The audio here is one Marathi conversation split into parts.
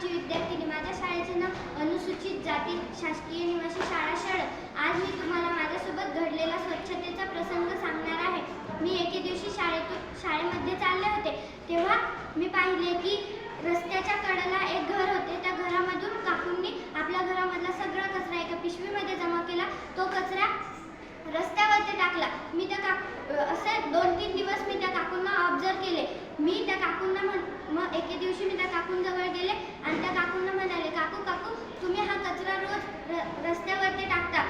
क्रमांकाची विद्यार्थिनी. माझ्या शाळेचे नाव अनुसूचित जाती शासकीय निवासी शाळा शरद. आज मी तुम्हाला माझ्यासोबत घडलेला स्वच्छतेचा प्रसंग सांगणार आहे. मी एके दिवशी शाळेमध्ये चालले होते तेव्हा मी पाहिले की रस्त्याच्या कडेला एक घर होते. त्या घरामधून काकूंनी आपल्या घरामधला सगळा कचरा एका पिशवीमध्ये जमा केला. तो कचरा रस्त्यावरती टाकला. मी त्या असे 2-3 दिवस मी त्या काकूंना ऑब्झर्व केले. मी त्या काकूंना मग एके दिवशी मी त्या काकूंजवळ गेले आणि त्या काकूंना म्हणाले, काकू तुम्ही हा कचरा रोज रस्त्यावरती टाकता.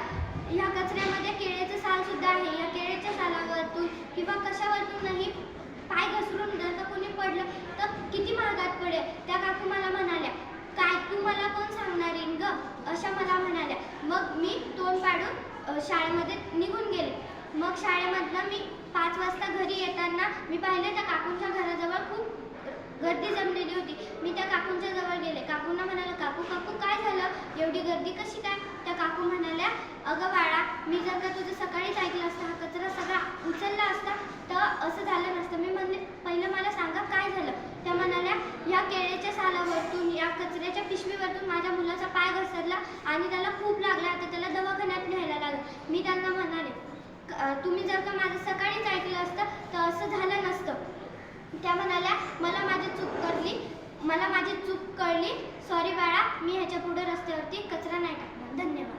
ह्या कचऱ्यामध्ये केळीचं साल सुद्धा आहे. या केळीच्या सालावरतून किंवा कशावरतूनही पाय घसरून जर का कोणी पडलं तर किती महागात पडेल. त्या काकू मला म्हणाल्या, काय तू मला कोण सांगणार येईन ग, अशा मला म्हणाल्या. मग मी तोंड पाडून शाळेमध्ये निघून गेले. मग शाळेमधनं मी 5 वाजता घरी येताना मी पाहिले त्या काकूंच्या घराजवळ खूप गर्दी जमलेली होती. मी त्या काकूंच्या जवळ गेले. काकूंना म्हणाले, काकू काय झालं, एवढी गर्दी कशी काय. त्या काकू म्हणाल्या, अगं बाळा, मी जर का तुझं सकाळीच ऐकलं असतं, हा कचरा सगळा उचलला असता तर असं झालं नसतं. मी म्हणले, पहिलं मला सांगा काय झालं. त्या म्हणाल्या, या केळीच्या सालावरतून या कचऱ्याच्या पिशवीवरतून माझ्या मुलाचा पाय घसरला आणि त्याला खूप लागला. आता त्याला दवाखान्यात न्यायला लागलं. मी त्यांना म्हणाले, तुम्ही जर का माझं सकाळीच ऐकलं असतं तर असं झालं नसतं. त्या म्हणाल्या, मला माझी चूक कळली. सॉरी बाळा, मी ह्याच्या पुढे रस्त्यावरती कचरा नाही टाकणार. धन्यवाद.